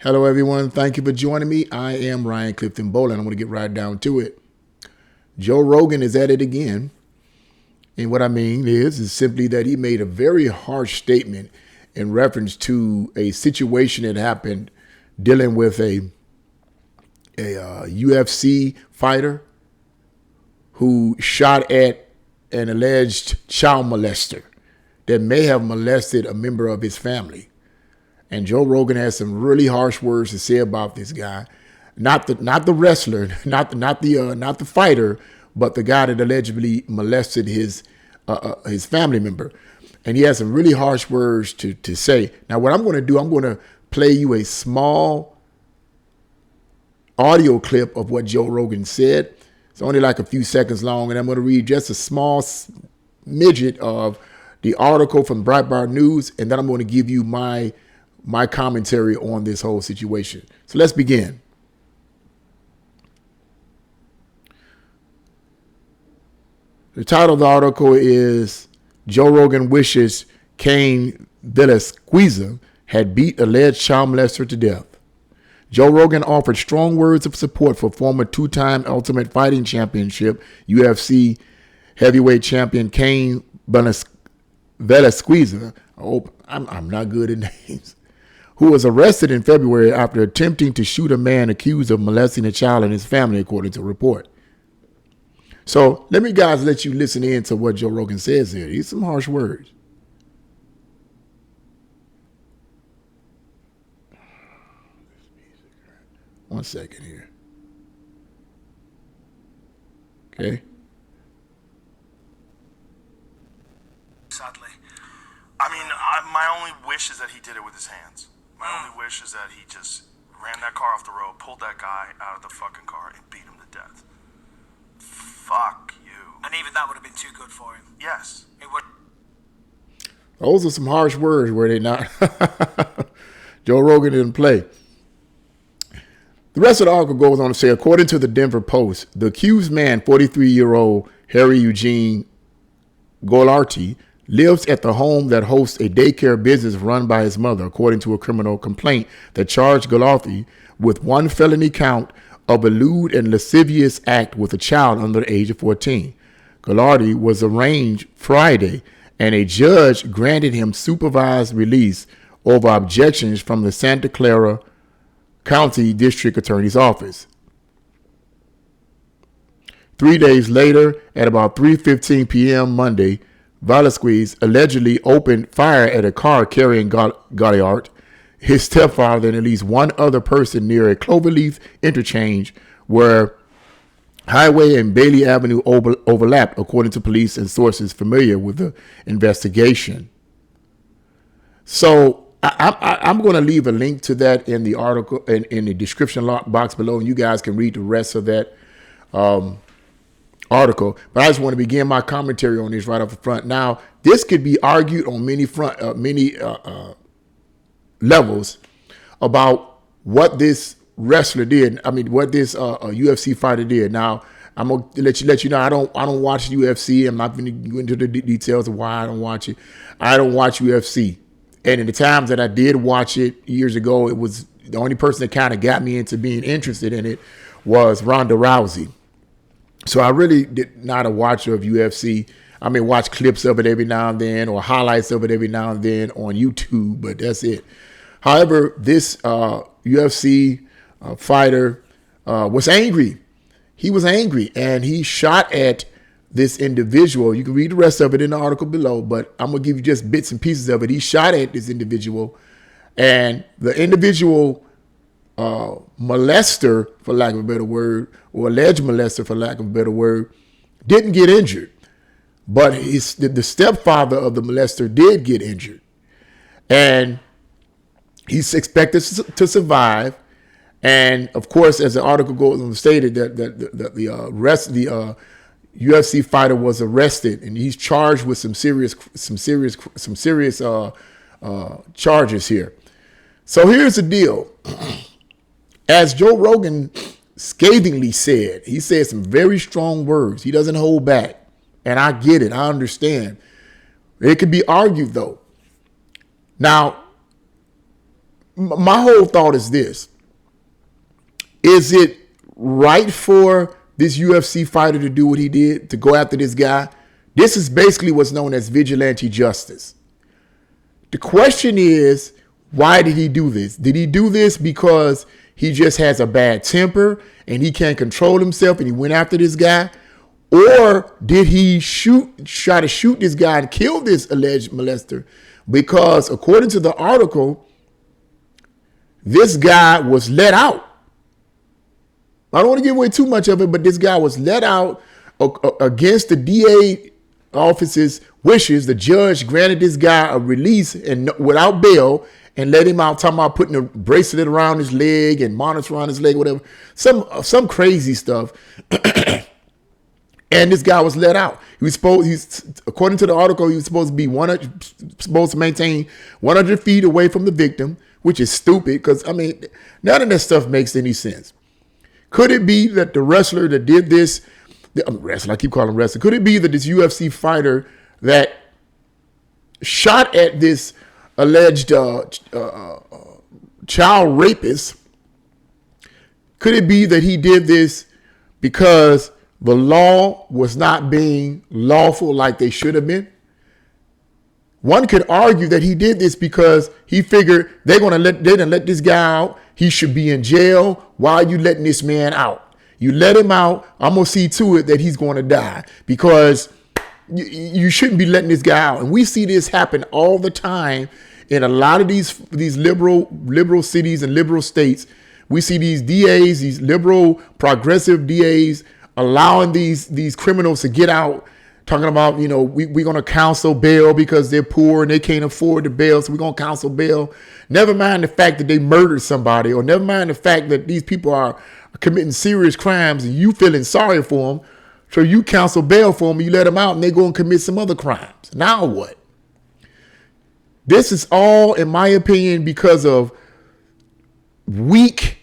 Hello, everyone. Thank you for joining me. I am Ryan Clifton Boland. I'm going to get right down to it. Joe Rogan is at it again. And what I mean is simply that he made a very harsh statement in reference to a situation that happened dealing with a UFC fighter who shot at an alleged child molester that may have molested a member of his family. And Joe Rogan has some really harsh words to say about this guy, not the wrestler, not the fighter, but the guy that allegedly molested his family member. And he has some really harsh words to say. Now, what I'm going to do, I'm going to play you a small audio clip of what Joe Rogan said. It's only like a few seconds long, and I'm going to read just a small midget of the article from Breitbart News, and then I'm going to give you my commentary on this whole situation. So let's begin. The title of the article is Joe Rogan wishes Cain Velasquez had beat alleged child molester to death. Joe Rogan offered strong words of support for former two-time Ultimate Fighting Championship UFC heavyweight champion Cain Velasquez. I'm not good at names. Who was arrested in February after attempting to shoot a man accused of molesting a child and his family, according to a report. So let you listen in to what Joe Rogan says here. These are some harsh words. One second here. Okay. Sadly. I mean, my only wish is that he did it with his hands. My only wish is that he just ran that car off the road, pulled that guy out of the fucking car, and beat him to death. Fuck you. And even that would have been too good for him. Yes. It would. Those are some harsh words, were they not? Joe Rogan didn't play. The rest of the article goes on to say, according to the Denver Post, the accused man, 43-year-old Harry Eugene Golarty, lives at the home that hosts a daycare business run by his mother, according to a criminal complaint that charged Golarty with one felony count of a lewd and lascivious act with a child under the age of 14. Golarty was arraigned Friday, and a judge granted him supervised release over objections from the Santa Clara County District Attorney's Office. 3 days later, at about 3:15 p.m. Monday, Velasquez allegedly opened fire at a car carrying Galliard, his stepfather, and at least one other person near a Cloverleaf interchange where Highway and Bailey Avenue overlapped, according to police and sources familiar with the investigation. So I'm going to leave a link to that in the article and in the description box below, and you guys can read the rest of that article. But I just want to begin my commentary on this right off the front. Now, this could be argued on many levels about what this wrestler did. I mean, what this UFC fighter did. Now, I'm gonna let you know I don't watch UFC. I'm not going to go into the details of why I don't watch it. I don't watch UFC. And in the times that I did watch it years ago, it was the only person that kind of got me into being interested in it was Ronda Rousey. So I really did not a watcher of UFC. I may watch clips of it every now and then or highlights of it every now and then on YouTube, but that's it. However, this UFC fighter was angry. He was angry, and he shot at this individual. You can read the rest of it in the article below, but I'm going to give you just bits and pieces of it. He shot at this individual, and the individual molester, for lack of a better word, or alleged molester, for lack of a better word, didn't get injured. But the stepfather of the molester did get injured. And he's expected to survive. And, of course, as the article goes on, stated that the UFC fighter was arrested, and he's charged with some serious charges here. So here's the deal. As Joe Rogan scathingly said, he said some very strong words. He doesn't hold back. And I get it. I understand. It could be argued, though. Now, my whole thought is this. Is it right for this UFC fighter to do what he did, to go after this guy? This is basically what's known as vigilante justice. The question is, why did he do this? Did he do this because he just has a bad temper and he can't control himself and he went after this guy? Or did he try to shoot this guy and kill this alleged molester? Because according to the article, this guy was let out. I don't want to give away too much of it, but this guy was let out against the DA office's wishes. The judge granted this guy a release and without bail and let him out, talking about putting a bracelet around his leg and monitor around his leg, whatever. Some crazy stuff. And this guy was let out. According to the article, he was supposed to maintain 100 feet away from the victim, which is stupid because, I mean, none of that stuff makes any sense. Could it be that the wrestler that did this, I keep calling him wrestler, could it be that this UFC fighter that shot at this alleged child rapist, could it be that he did this because the law was not being lawful like they should have been? One could argue that he did this because he figured they didn't let this guy out. He should be in jail. Why are you letting this man out? You let him out, I'm going to see to it that he's going to die because you shouldn't be letting this guy out. And we see this happen all the time in a lot of these liberal cities and liberal states. We see these DAs, these liberal progressive DAs allowing these criminals to get out, talking about, you know, we're going to counsel bail because they're poor and they can't afford the bail, so we're going to counsel bail. Never mind the fact that they murdered somebody, or never mind the fact that these people are committing serious crimes and you feeling sorry for them, so you counsel bail for them, you let them out, and they go and commit some other crimes. Now what? This is all, in my opinion, because of weak,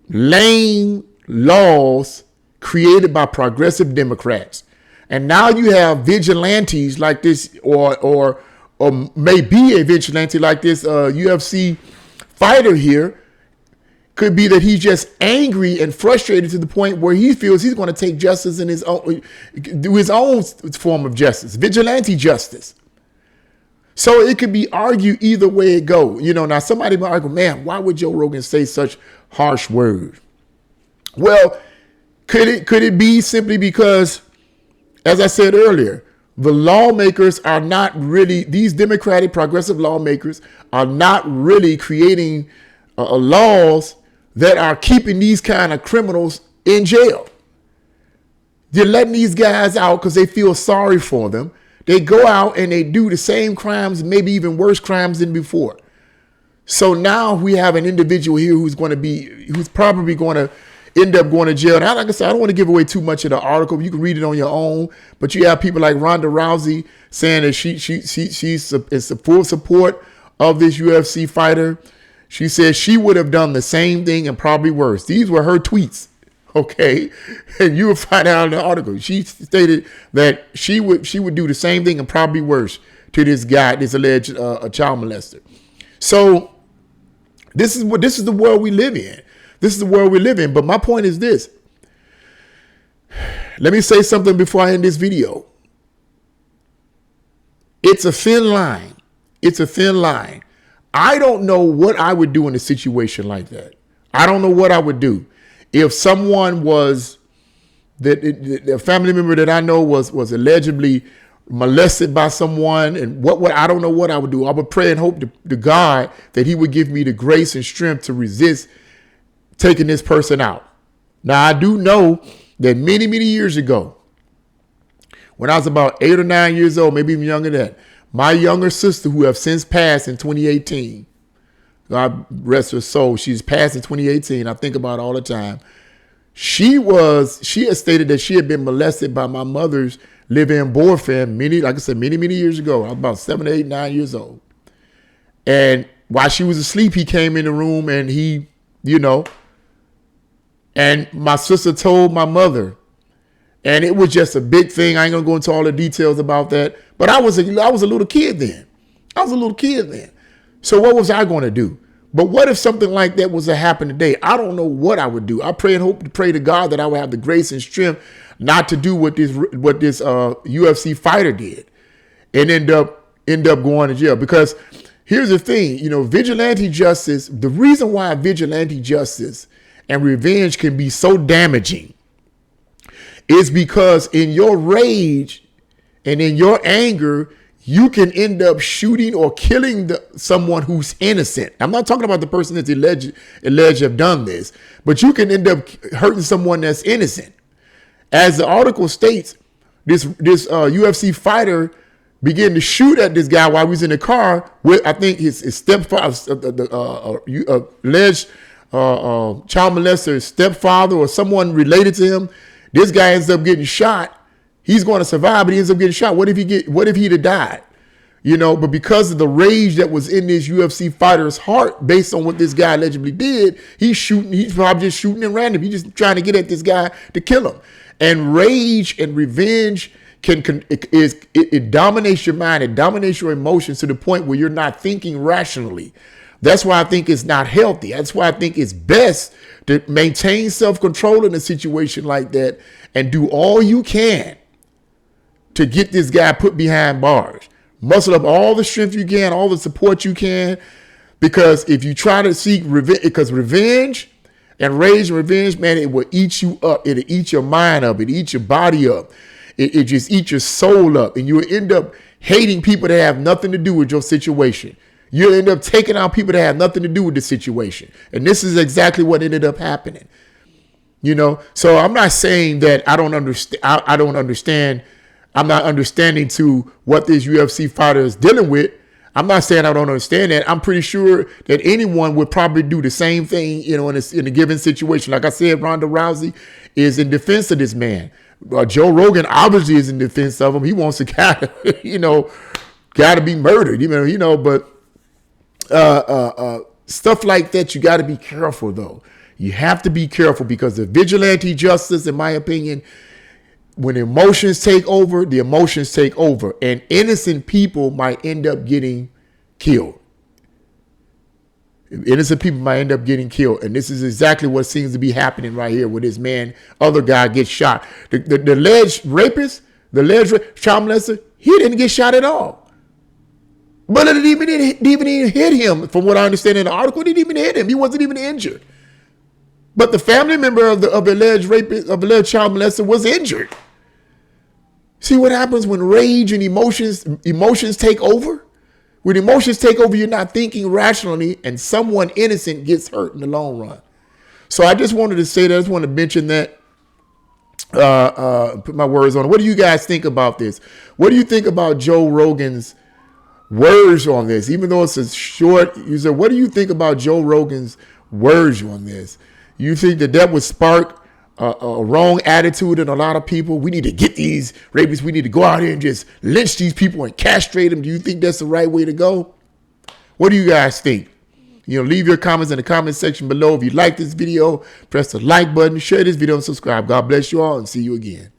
lame laws created by progressive Democrats. And now you have vigilantes like this, or maybe a vigilante like this UFC fighter here. Could be that he's just angry and frustrated to the point where he feels he's going to take justice in his own, do his own form of justice, vigilante justice. So it could be argued either way it go. You know, now somebody might argue, man, why would Joe Rogan say such harsh words? Well, could it be simply because, as I said earlier, the lawmakers are not really, these Democratic progressive lawmakers are not really creating laws that are keeping these kind of criminals in jail. They're letting these guys out because they feel sorry for them. They go out and they do the same crimes, maybe even worse crimes than before. So now we have an individual here who's probably going to end up going to jail. Now, like I said, I don't want to give away too much of the article. You can read it on your own. But you have people like Ronda Rousey saying that she's in full support of this UFC fighter. She said she would have done the same thing and probably worse. These were her tweets, okay? And you will find out in the article. She stated that she would do the same thing and probably worse to this guy, this alleged child molester. So this is the world we live in. This is the world we live in. But my point is this. Let me say something before I end this video. It's a thin line. It's a thin line. I don't know what I would do in a situation like that. I don't know what I would do. If someone was, a family member that I know was allegedly molested by someone, and I don't know what I would do. I would pray and hope to God that he would give me the grace and strength to resist taking this person out. Now, I do know that many, many years ago, when I was about 8 or 9 years old, maybe even younger than that, my younger sister, who have since passed in 2018, God rest her soul, she's passed in 2018, I think about it all the time. She had stated that she had been molested by my mother's live-in boyfriend many years ago. I was about 7, 8, 9 years old. And while she was asleep, he came in the room and he, and my sister told my mother, and it was just a big thing. I ain't gonna go into all the details about that. But I was a little kid then. I was a little kid then. So what was I going to do? But what if something like that was to happen today? I don't know what I would do. I pray and hope to pray to God that I would have the grace and strength not to do what this UFC fighter did and end up going to jail. Because here's the thing, vigilante justice, the reason why vigilante justice and revenge can be so damaging is because in your rage and in your anger, you can end up shooting or killing someone who's innocent. I'm not talking about the person that's alleged have done this, but you can end up hurting someone that's innocent. As the article states, this UFC fighter began to shoot at this guy while he was in the car with, I think, his stepfather, alleged child molester stepfather or someone related to him. This guy ends up getting shot. He's going to survive, but he ends up getting shot. What if he'd have died? But because of the rage that was in this UFC fighter's heart, based on what this guy allegedly did, he's probably just shooting at random. He's just trying to get at this guy to kill him. And rage and revenge it dominates your mind. It dominates your emotions to the point where you're not thinking rationally. That's why I think it's not healthy. That's why I think it's best to maintain self-control in a situation like that and do all you can to get this guy put behind bars. Muscle up all the strength you can, all the support you can, because if you try to seek revenge, because revenge and rage and revenge, man, it will eat you up. It'll eat your mind up. It'll eat your body up. It just eat your soul up, and you'll end up hating people that have nothing to do with your situation. You'll end up taking out people that have nothing to do with the situation. And this is exactly what ended up happening. So I'm not saying that I don't understand. I don't understand. I'm not understanding to what this UFC fighter is dealing with. I'm not saying I don't understand that. I'm pretty sure that anyone would probably do the same thing, in a given situation. Like I said, Ronda Rousey is in defense of this man. Joe Rogan obviously is in defense of him. He wants a guy, got to be murdered, but stuff like that, you got to be careful, though. You have to be careful because the vigilante justice, in my opinion, when emotions take over, the emotions take over, and innocent people might end up getting killed. Innocent people might end up getting killed. And this is exactly what seems to be happening right here with this other guy gets shot. The alleged rapist, the alleged child molester, he didn't get shot at all. But it didn't even hit him, from what I understand in the article. It didn't even hit him. He wasn't even injured. But the family member of the alleged rapist, of the alleged child molester, was injured. See what happens when rage and emotions take over? When emotions take over, you're not thinking rationally, and someone innocent gets hurt in the long run. So I just wanted to say that. I just want to mention that. Put my words on it. What do you guys think about this? What do you think about Joe Rogan's words on this? Even though it's a short, what do you think about Joe Rogan's words on this? You think that would spark a wrong attitude in a lot of people? We need to get these rapists. We need to go out here and just lynch these people and castrate them. Do you think that's the right way to go? What do you guys think? Leave your comments in the comment section below. If you like this video, press the like button, share this video, and subscribe. God bless you all, and see you again.